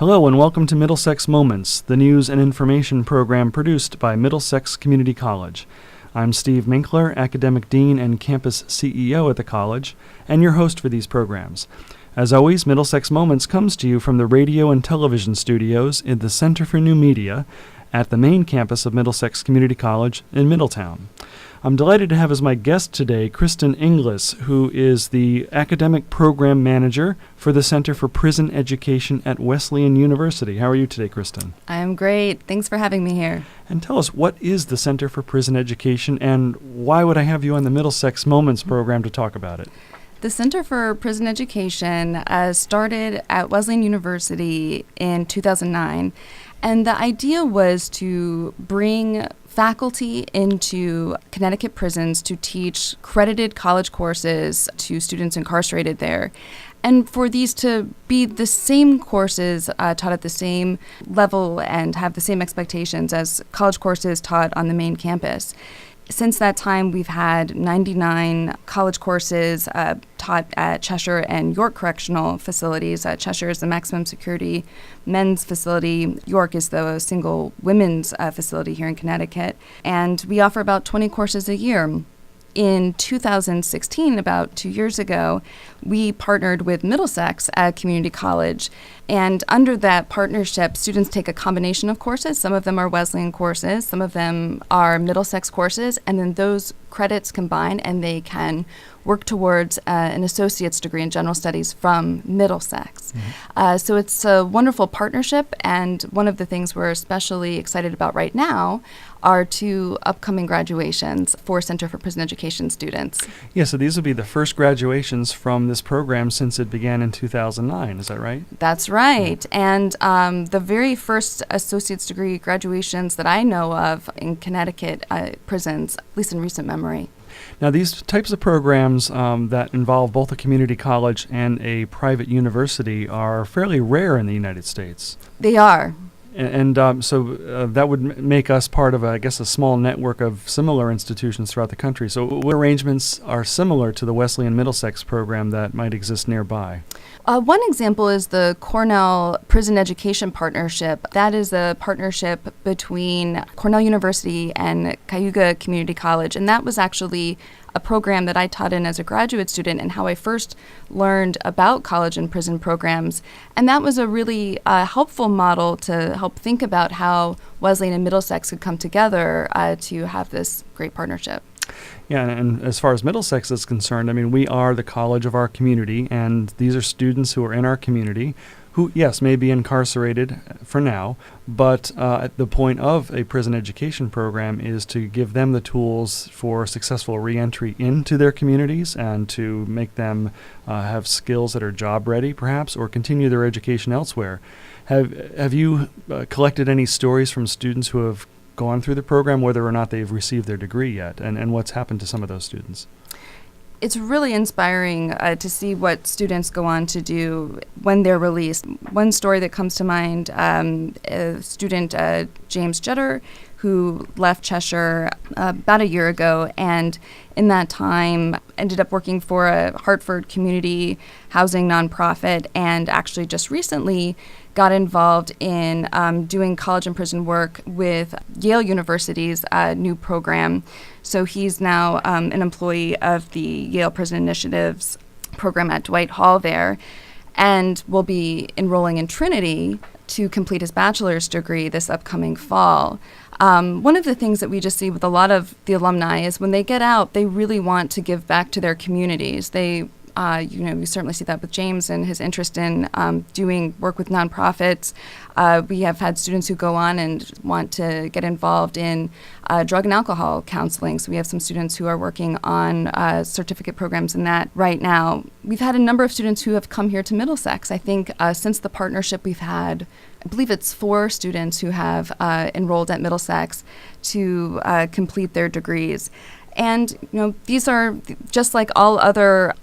Hello and welcome to Middlesex Moments, the news and information program produced by Middlesex Community College. I'm Steve Minkler, Academic Dean and Campus CEO at the college, and your host for these programs. As always, Middlesex Moments comes to you from the radio and television studios in the Center for New Media at the main campus of Middlesex Community College in Middletown. I'm delighted to have as my guest today Kristen Inglis, who is the Academic Program Manager for the Center for Prison Education at Wesleyan University. How are you today, Kristen? I'm great. Thanks for having me here. And tell us, what is the Center for Prison Education, and why would I have you on the Middlesex Moments program to talk about it? The Center for Prison Education started at Wesleyan University in 2009, and the idea was to bring faculty into Connecticut prisons to teach credited college courses to students incarcerated there. And for these to be the same courses taught at the same level and have the same expectations as college courses taught on the main campus. Since that time, we've had 99 college courses taught at Cheshire and York correctional facilities. Cheshire is the maximum security men's facility. York is the single women's facility here in Connecticut. And we offer about 20 courses a year. In 2016, about 2 years ago, we partnered with Middlesex Community College. And under that partnership, students take a combination of courses. Some of them are Wesleyan courses, some of them are Middlesex courses, and then those credits combine and they can work towards an associate's degree in general studies from Middlesex. Mm-hmm. So it's a wonderful partnership, and one of the things we're especially excited about right now are two upcoming graduations for Center for Prison Education students. Yeah, so these will be the first graduations from this program since it began in 2009, is that right? That's right. And the very first associate's degree graduations that I know of in Connecticut prisons, at least in recent memory. Now, these types of programs that involve both a community college and a private university are fairly rare in the United States. They are. And so that would make us part of, a small network of similar institutions throughout the country. So what arrangements are similar to the Wesleyan Middlesex program that might exist nearby? One example is the Cornell Prison Education Partnership. That is a partnership between Cornell University and Cayuga Community College, and that was actually a program that I taught in as a graduate student and how I first learned about college and prison programs. And that was a really helpful model to help think about how Wesleyan and Middlesex could come together to have this great partnership. Yeah, and as far as Middlesex is concerned, I mean, we are the college of our community, and these are students who are in our community who, yes, may be incarcerated for now, but at the point of a prison education program is to give them the tools for successful reentry into their communities and to make them have skills that are job ready, perhaps, or continue their education elsewhere. Have you collected any stories from students who have gone through the program, whether or not they've received their degree yet, and what's happened to some of those students? It's really inspiring to see what students go on to do when they're released. One story that comes to mind, student James Jetter, who left Cheshire about a year ago, and in that time ended up working for a Hartford community housing nonprofit, and actually just recently got involved in doing college and prison work with Yale University's new program. So he's now an employee of the Yale Prison Initiatives program at Dwight Hall there, and will be enrolling in Trinity to complete his bachelor's degree this upcoming fall. One of the things that we just see with a lot of the alumni is when they get out, they really want to give back to their communities. They we certainly see that with James and his interest in doing work with nonprofits. We have had students who go on and want to get involved in drug and alcohol counseling. So we have some students who are working on certificate programs in that right now. We've had a number of students who have come here to Middlesex. I think since the partnership we've had, I believe it's 4 students who have enrolled at Middlesex to complete their degrees. And, these are just like all other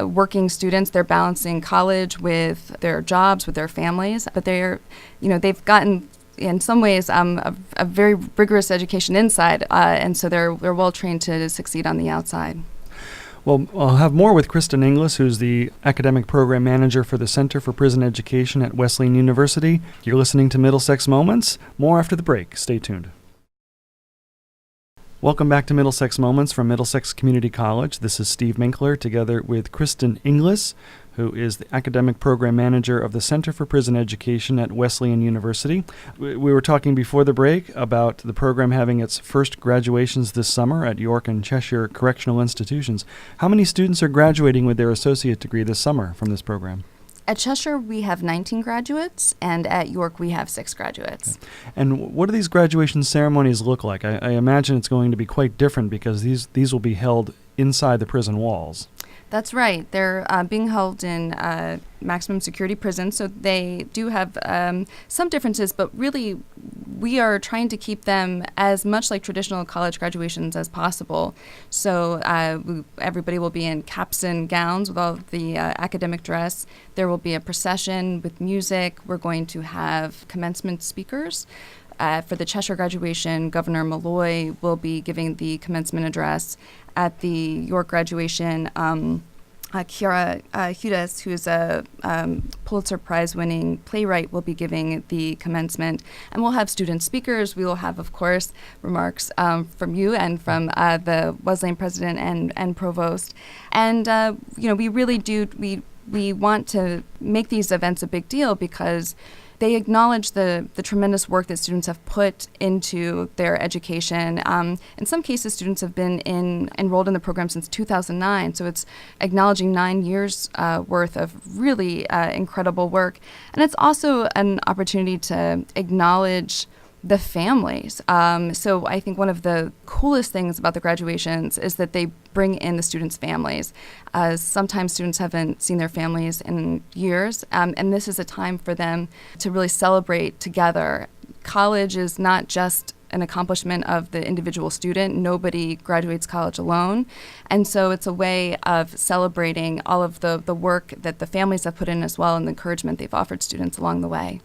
working students. They're balancing college with their jobs, with their families, but they've gotten, in some ways, a very rigorous education inside, and so they're well trained to succeed on the outside. Well, I'll have more with Kristin Inglis, who's the Academic Program Manager for the Center for Prison Education at Wesleyan University. You're listening to Middlesex Moments. More after the break. Stay tuned. Welcome back to Middlesex Moments from Middlesex Community College. This is Steve Minkler together with Kristin Inglis, who is the Academic Program Manager of the Center for Prison Education at Wesleyan University. We were talking before the break about the program having its first graduations this summer at York and Cheshire Correctional Institutions. How many students are graduating with their associate degree this summer from this program? At Cheshire, we have 19 graduates, and at York, we have 6 graduates. Okay. And what do these graduation ceremonies look like? I imagine it's going to be quite different because these will be held inside the prison walls. That's right. They're being held in maximum security prisons, so they do have some differences, but really we are trying to keep them as much like traditional college graduations as possible. So everybody will be in caps and gowns with all the academic dress. There will be a procession with music. We're going to have commencement speakers. For the Cheshire graduation, Governor Malloy will be giving the commencement address. At the York graduation, Kiara Hudes, who's a Pulitzer Prize-winning playwright, will be giving the commencement. And we'll have student speakers. We will have, of course, remarks from you and from the Wesleyan president and provost. And, we really do, we want to make these events a big deal because they acknowledge the tremendous work that students have put into their education. In some cases, students have been enrolled in the program since 2009, so it's acknowledging 9 years worth of really incredible work. And it's also an opportunity to acknowledge the families. So I think one of the coolest things about the graduations is that they bring in the students' families. Sometimes students haven't seen their families in years, and this is a time for them to really celebrate together. College is not just an accomplishment of the individual student. Nobody graduates college alone. And so it's a way of celebrating all of the work that the families have put in as well and the encouragement they've offered students along the way.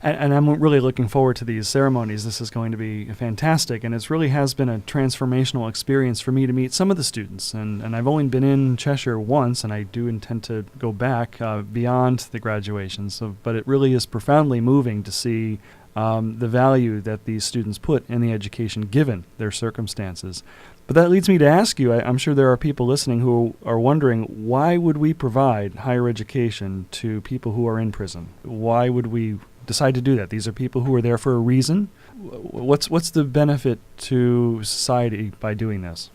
And I'm really looking forward to these ceremonies. This is going to be fantastic, and it really has been a transformational experience for me to meet some of the students. And I've only been in Cheshire once, and I do intend to go back beyond the graduation. But it really is profoundly moving to see the value that these students put in the education given their circumstances. But that leads me to ask you, I'm sure there are people listening who are wondering, why would we provide higher education to people who are in prison? Why would we decide to do that? These are people who are there for a reason. What's the benefit to society by doing this?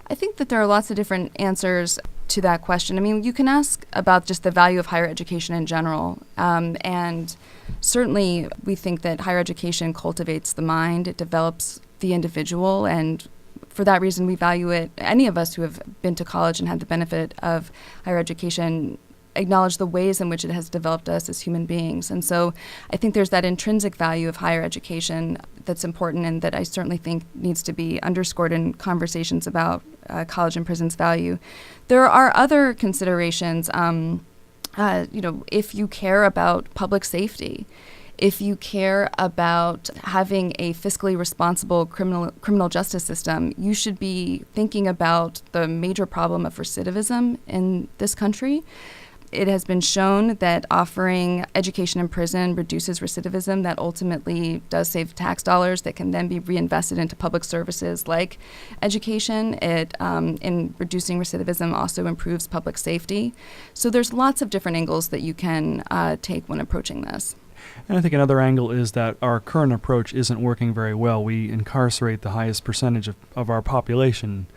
I think that there are lots of different answers to that question. I mean, you can ask about just the value of higher education in general. And certainly we think that higher education cultivates the mind, it develops the individual, and for that reason we value it. Any of us who have been to college and had the benefit of higher education acknowledge the ways in which it has developed us as human beings. And so I think there's that intrinsic value of higher education that's important and that I certainly think needs to be underscored in conversations about college and prison's value. There are other considerations, if you care about public safety, if you care about having a fiscally responsible criminal justice system, you should be thinking about the major problem of recidivism in this country. It has been shown that offering education in prison reduces recidivism. That ultimately does save tax dollars that can then be reinvested into public services like education. It, in reducing recidivism, also improves public safety. So there's lots of different angles that you can take when approaching this. And I think another angle is that our current approach isn't working very well. We incarcerate the highest percentage of our population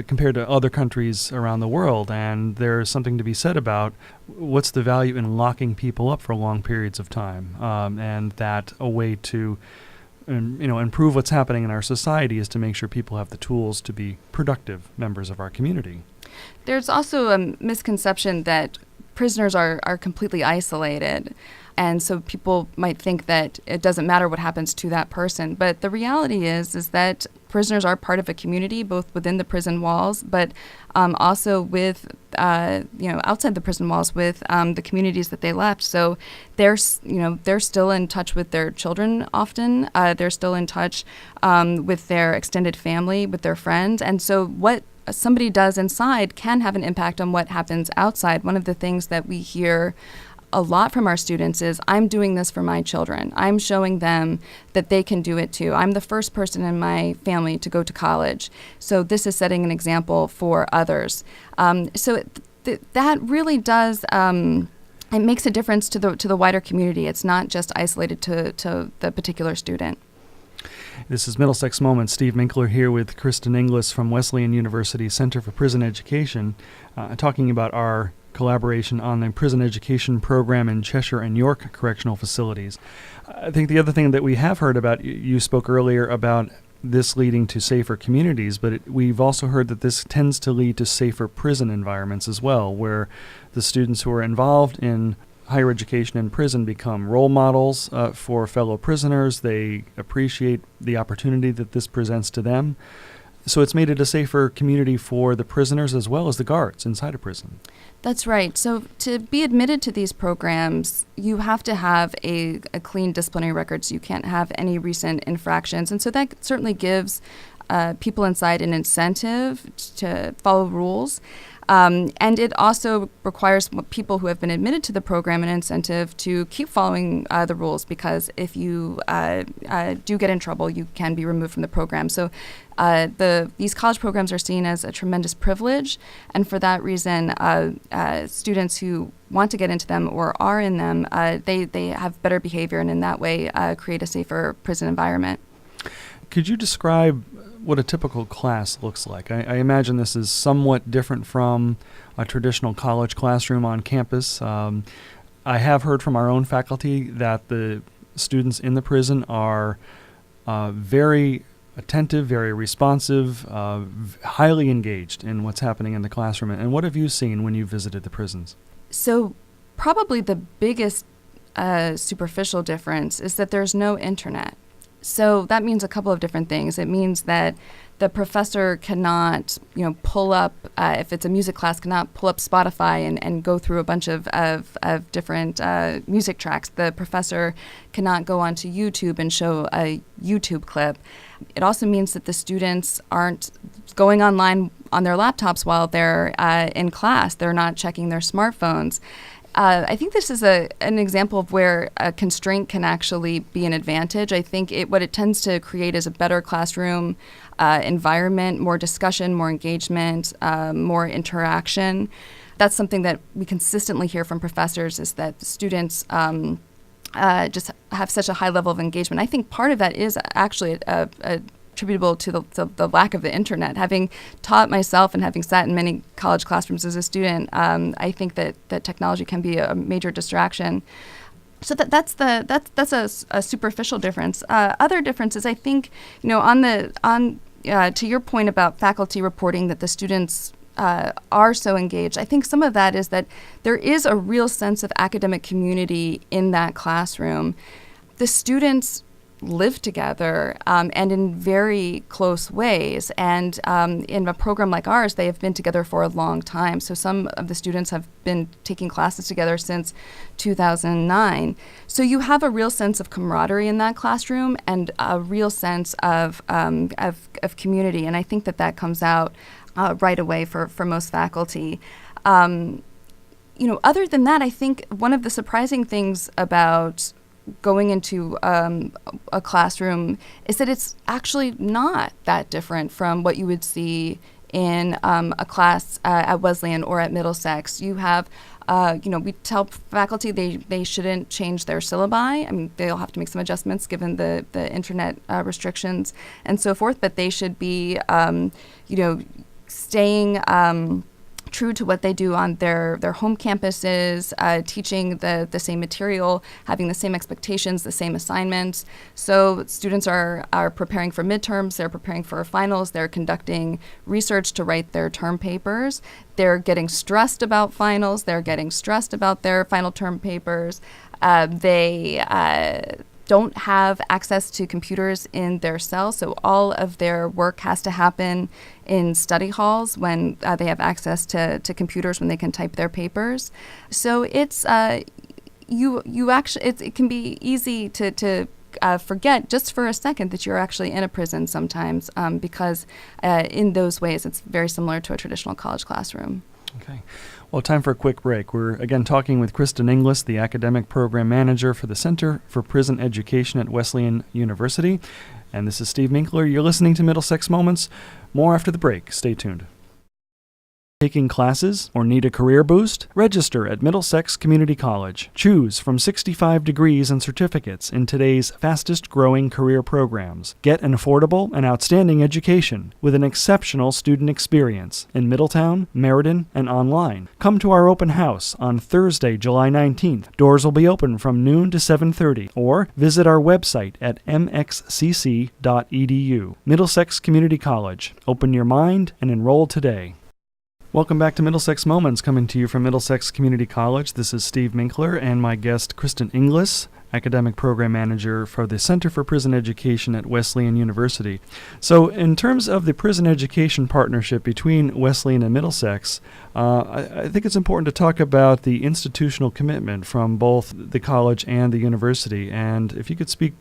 compared to other countries around the world, and there's something to be said about what's the value in locking people up for long periods of time, and that a way to improve what's happening in our society is to make sure people have the tools to be productive members of our community. There's also a misconception that prisoners are completely isolated. And so people might think that it doesn't matter what happens to that person. But the reality is that prisoners are part of a community, both within the prison walls, but also with, outside the prison walls with the communities that they left. So they're still in touch with their children often. They're still in touch with their extended family, with their friends. And so what somebody does inside can have an impact on what happens outside. One of the things that we hear a lot from our students is, I'm doing this for my children. I'm showing them that they can do it too. I'm the first person in my family to go to college, so this is setting an example for others. That really does, it makes a difference to the wider community. It's not just isolated to the particular student. This is Middlesex Moments. Steve Minkler here with Kristen Inglis from Wesleyan University Center for Prison Education, talking about our collaboration on the prison education program in Cheshire and York correctional facilities. I think the other thing that we have heard about, you spoke earlier about this leading to safer communities, but we've also heard that this tends to lead to safer prison environments as well, where the students who are involved in higher education in prison become role models for fellow prisoners. They appreciate the opportunity that this presents to them. So it's made it a safer community for the prisoners as well as the guards inside a prison. That's right. So to be admitted to these programs, you have to have a clean disciplinary record, so you can't have any recent infractions. And so that certainly gives people inside an incentive to follow rules. And it also requires people who have been admitted to the program an incentive to keep following the rules, because if you do get in trouble, you can be removed from the program. So these college programs are seen as a tremendous privilege, and for that reason, students who want to get into them or are in them, they have better behavior, and in that way create a safer prison environment. Could you describe what a typical class looks like? I imagine this is somewhat different from a traditional college classroom on campus. I have heard from our own faculty that the students in the prison are very attentive, very responsive, highly engaged in what's happening in the classroom. And what have you seen when you visited the prisons? So probably the biggest superficial difference is that there's no internet. So that means a couple of different things. It means that the professor cannot, pull up, if it's a music class, cannot pull up Spotify and go through a bunch of different music tracks. The professor cannot go onto YouTube and show a YouTube clip. It also means that the students aren't going online on their laptops while they're in class. They're not checking their smartphones. I think this is an example of where a constraint can actually be an advantage. I think what it tends to create is a better classroom environment, more discussion, more engagement, more interaction. That's something that we consistently hear from professors, is that the students just have such a high level of engagement. I think part of that is actually attributable to the lack of the internet. Having taught myself and having sat in many college classrooms as a student, I think that technology can be a major distraction. So that's a superficial difference. Other differences, I think, to your point about faculty reporting that the students are so engaged, I think some of that is that there is a real sense of academic community in that classroom. The students live together and in very close ways. And in a program like ours, they have been together for a long time. So some of the students have been taking classes together since 2009. So you have a real sense of camaraderie in that classroom and a real sense of community. And I think that comes out right away for most faculty. Other than that, I think one of the surprising things about going into a classroom is that it's actually not that different from what you would see in a class at Wesleyan or at Middlesex. You have, we tell faculty they shouldn't change their syllabi. I mean, they'll have to make some adjustments given the internet restrictions and so forth, but they should be, staying true to what they do on their home campuses, teaching the same material, having the same expectations, the same assignments. So students are preparing for midterms, they're preparing for finals, they're conducting research to write their term papers. They're getting stressed about finals, they're getting stressed about their final term papers. They don't have access to computers in their cells, so all of their work has to happen in study halls when they have access to computers, when they can type their papers. So it's it can be easy to forget just for a second that you're actually in a prison sometimes, because in those ways it's very similar to a traditional college classroom. Okay. Well, time for a quick break. We're again talking with Kristin Inglis, the Academic Program Manager for the Center for Prison Education at Wesleyan University. And this is Steve Minkler. You're listening to Middlesex Moments. More after the break. Stay tuned. Taking classes or need a career boost? Register at Middlesex Community College. Choose from 65 degrees and certificates in today's fastest-growing career programs. Get an affordable and outstanding education with an exceptional student experience in Middletown, Meriden, and online. Come to our open house on Thursday, July 19th. Doors will be open from noon to 7:30, or visit our website at mxcc.edu. Middlesex Community College. Open your mind and enroll today. Welcome back to Middlesex Moments, coming to you from Middlesex Community College. This is Steve Minkler and my guest, Kristen Inglis, Academic Program Manager for the Center for Prison Education at Wesleyan University. So in terms of the prison education partnership between Wesleyan and Middlesex, I think it's important to talk about the institutional commitment from both the college and the university. And if you could speak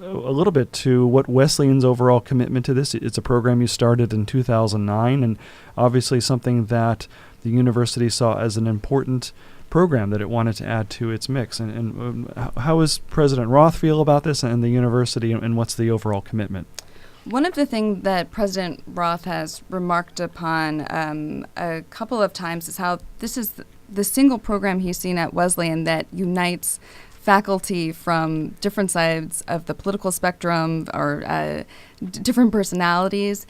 a little bit to what Wesleyan's overall commitment to this. It's a program you started in 2009, and obviously something that the university saw as an important program that it wanted to add to its mix. And how does President Roth feel about this and the university, and what's the overall commitment? One of the things that President Roth has remarked upon a couple of times is how this is the single program he's seen at Wesleyan that unites faculty from different sides of the political spectrum or different personalities.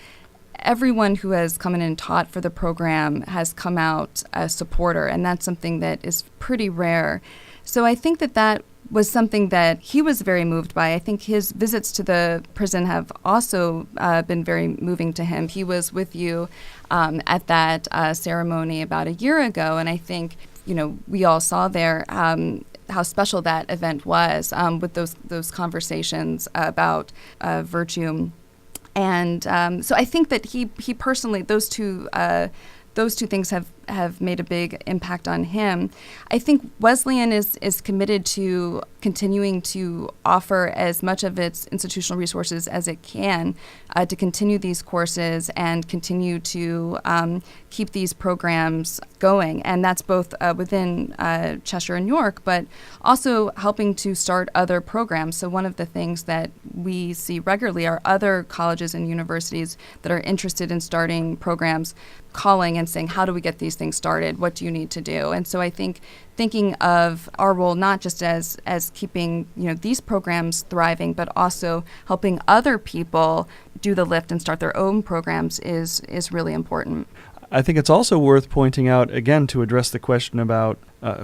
Everyone who has come in and taught for the program has come out a supporter, and that's something that is pretty rare. So I think that was something that he was very moved by. I think his visits to the prison have also been very moving to him. He was with you at that ceremony about a year ago, and I think, we all saw there how special that event was, with those conversations about virtue. And so I think that he personally, those two things have made a big impact on him. I think Wesleyan is committed to continuing to offer as much of its institutional resources as it can to continue these courses and continue to keep these programs going. And that's both within Cheshire and York, but also helping to start other programs. So one of the things that we see regularly are other colleges and universities that are interested in starting programs calling and saying, how do we get these things started? What do you need to do? And so I think thinking of our role not just as keeping these programs thriving, but also helping other people do the lift and start their own programs is really important. I think it's also worth pointing out, again, to address the question about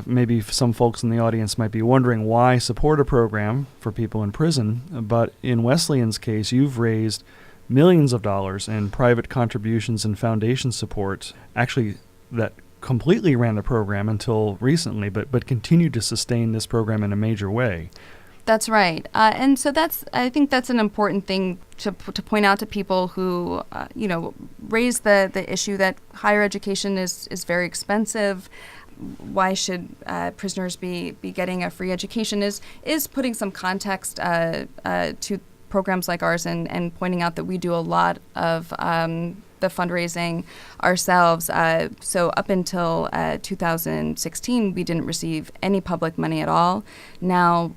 maybe some folks in the audience might be wondering why support a program for people in prison. But in Wesleyan's case, you've raised millions of dollars in private contributions and foundation support, actually that completely ran the program until recently, but continued to sustain this program in a major way. That's right. And so I think that's an important thing to point out to people who, raise the issue that higher education is very expensive. Why should prisoners be getting a free education is putting some context to programs like ours and pointing out that we do a lot of the fundraising ourselves. So up until 2016, we didn't receive any public money at all. Now,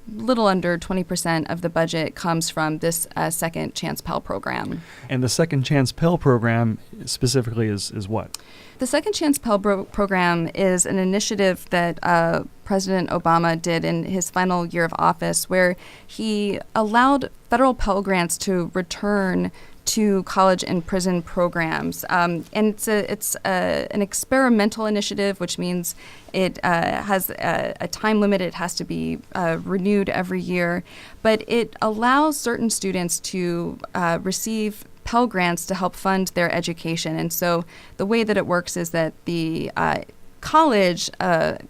little under 20% of the budget comes from this Second Chance Pell program. And the Second Chance Pell program specifically is what? The Second Chance Pell program is an initiative that President Obama did in his final year of office, where he allowed federal Pell Grants to return to college and prison programs. And it's an experimental initiative, which means it has a time limit. It has to be renewed every year. But it allows certain students to receive Pell Grants to help fund their education. And so the way that it works is that the college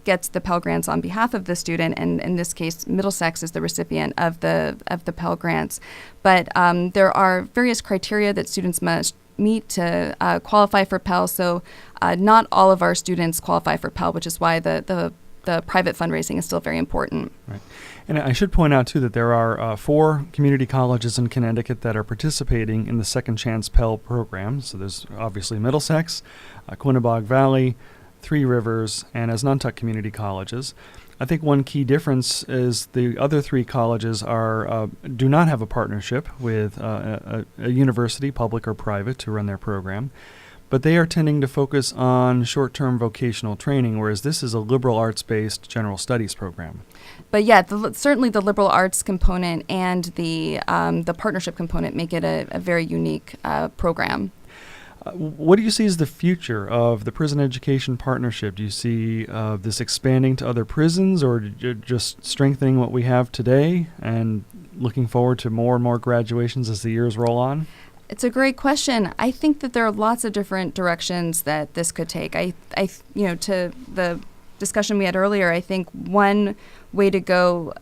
gets the Pell Grants on behalf of the student, and in this case, Middlesex is the recipient of the Pell Grants. But there are various criteria that students must meet to qualify for Pell. So not all of our students qualify for Pell, which is why the the private fundraising is still very important. Right. And I should point out, too, that there are 4 community colleges in Connecticut that are participating in the Second Chance Pell program. So there's obviously Middlesex, Quinebaug Valley, Three Rivers, and as Nantucket community colleges. I think one key difference is the other 3 colleges do not have a partnership with a university, public or private, to run their program. But they are tending to focus on short-term vocational training, whereas this is a liberal arts-based general studies program. But yeah, certainly the liberal arts component and the partnership component make it a very unique program. What do you see as the future of the prison education partnership? Do you see this expanding to other prisons, or just strengthening what we have today and looking forward to more and more graduations as the years roll on? It's a great question. I think that there are lots of different directions that this could take. To the discussion we had earlier, I think one way to go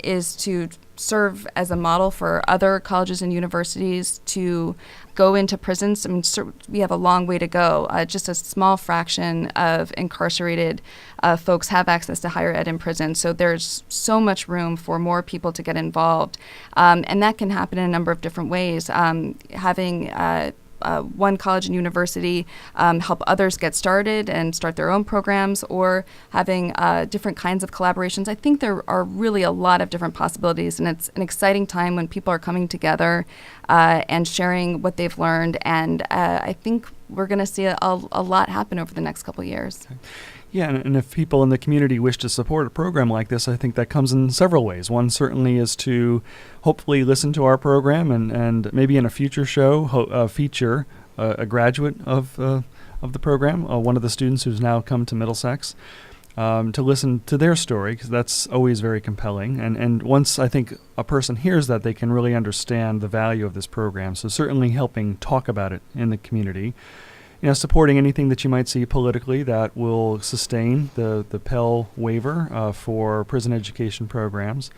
is to serve as a model for other colleges and universities to go into prisons. I mean, we have a long way to go. Just a small fraction of incarcerated folks have access to higher ed in prison. So there's so much room for more people to get involved. And that can happen in a number of different ways. Having one college and university help others get started and start their own programs, or having different kinds of collaborations. I think there are really a lot of different possibilities, and it's an exciting time when people are coming together and sharing what they've learned, and I think we're going to see a lot happen over the next couple of years. Okay. Yeah, and if people in the community wish to support a program like this, I think that comes in several ways. One certainly is to hopefully listen to our program and maybe in a future show feature a graduate of the program, one of the students who's now come to Middlesex, to listen to their story, because that's always very compelling. And once I think a person hears that, they can really understand the value of this program. So certainly helping talk about it in the community. Supporting anything that you might see politically that will sustain the Pell waiver for prison education programs.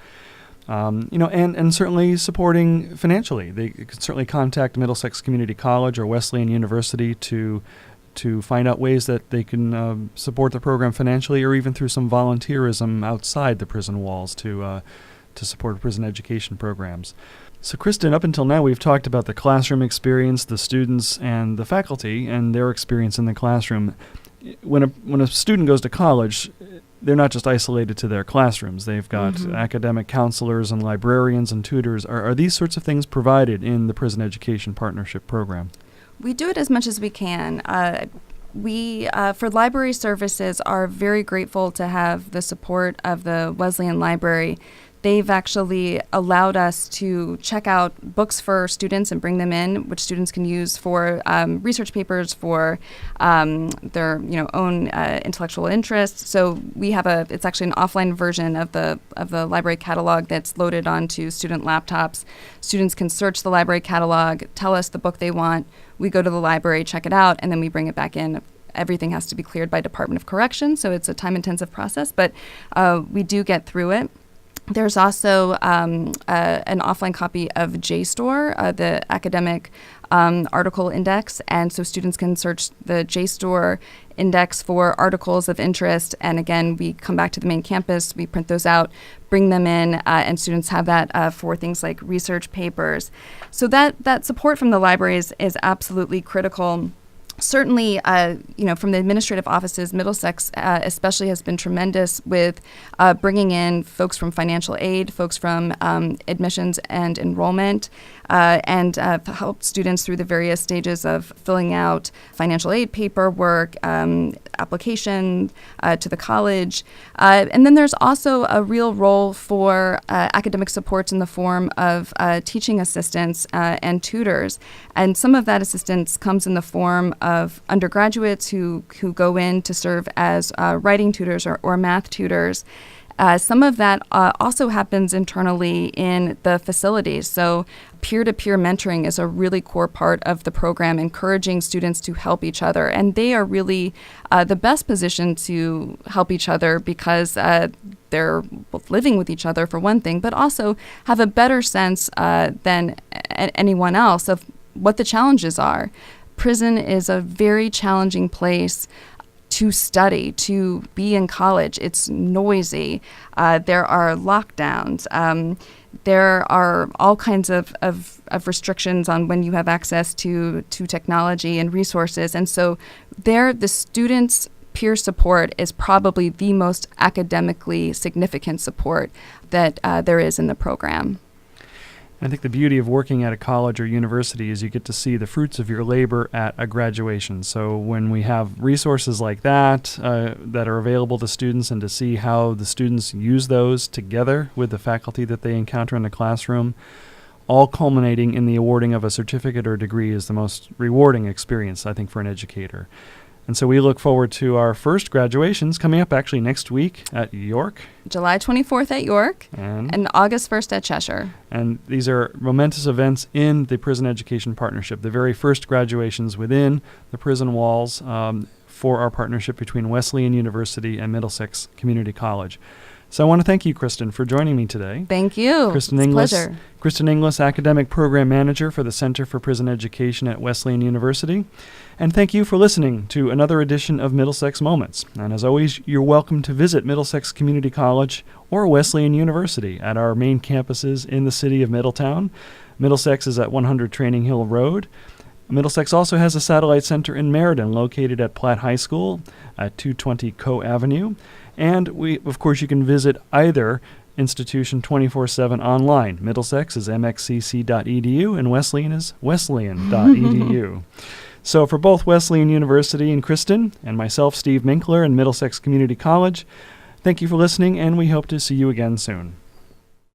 And certainly supporting financially. They could certainly contact Middlesex Community College or Wesleyan University to find out ways that they can support the program financially, or even through some volunteerism outside the prison walls to support prison education programs. So, Kristin, up until now, we've talked about the classroom experience, the students and the faculty, and their experience in the classroom. When a student goes to college, they're not just isolated to their classrooms. They've got academic counselors and librarians and tutors. Are these sorts of things provided in the Prison Education Partnership Program? We do it as much as we can. We, for library services, are very grateful to have the support of the Wesleyan Library. They've actually allowed us to check out books for students and bring them in, which students can use for research papers for their own intellectual interests. So we have it's actually an offline version of the library catalog that's loaded onto student laptops. Students can search the library catalog, tell us the book they want. We go to the library, check it out, and then we bring it back in. Everything has to be cleared by Department of Corrections, so it's a time-intensive process, but we do get through it. There's also an offline copy of JSTOR, the academic article index, and so students can search the JSTOR index for articles of interest, and again, we come back to the main campus, we print those out, bring them in, and students have that for things like research papers. So that support from the libraries is absolutely critical. Certainly, from the administrative offices, Middlesex especially has been tremendous with bringing in folks from financial aid, folks from admissions and enrollment, and help students through the various stages of filling out financial aid paperwork, application to the college. And then there's also a real role for academic supports in the form of teaching assistants and tutors. And some of that assistance comes in the form of undergraduates who go in to serve as writing tutors or math tutors. Some of that also happens internally in the facilities. So peer-to-peer mentoring is a really core part of the program, encouraging students to help each other. And they are really the best position to help each other because they're both living with each other, for one thing, but also have a better sense than anyone else of what the challenges are. Prison is a very challenging place. to study, to be in college. It's noisy. There are lockdowns. There are all kinds of restrictions on when you have access to technology and resources. And so the students' peer support is probably the most academically significant support that there is in the program. I think the beauty of working at a college or university is you get to see the fruits of your labor at a graduation. So when we have resources like that that are available to students, and to see how the students use those together with the faculty that they encounter in the classroom, all culminating in the awarding of a certificate or degree, is the most rewarding experience, I think, for an educator. And so we look forward to our first graduations coming up actually next week at York. July 24th at York and August 1st at Cheshire. And these are momentous events in the Prison Education Partnership, the very first graduations within the prison walls for our partnership between Wesleyan University and Middlesex Community College. So I want to thank you, Kristin, for joining me today. Thank you. Kristin Inglis, pleasure. Kristin Inglis, Academic Program Manager for the Center for Prison Education at Wesleyan University. And thank you for listening to another edition of Middlesex Moments. And as always, you're welcome to visit Middlesex Community College or Wesleyan University at our main campuses in the city of Middletown. Middlesex is at 100 Training Hill Road. Middlesex also has a satellite center in Meriden, located at Platt High School at 220 Coe Avenue. And of course, you can visit either institution 24/7 online. Middlesex is mxcc.edu and Wesleyan is wesleyan.edu. So for both Wesleyan University and Kristin, and myself, Steve Minkler, and Middlesex Community College, thank you for listening, and we hope to see you again soon.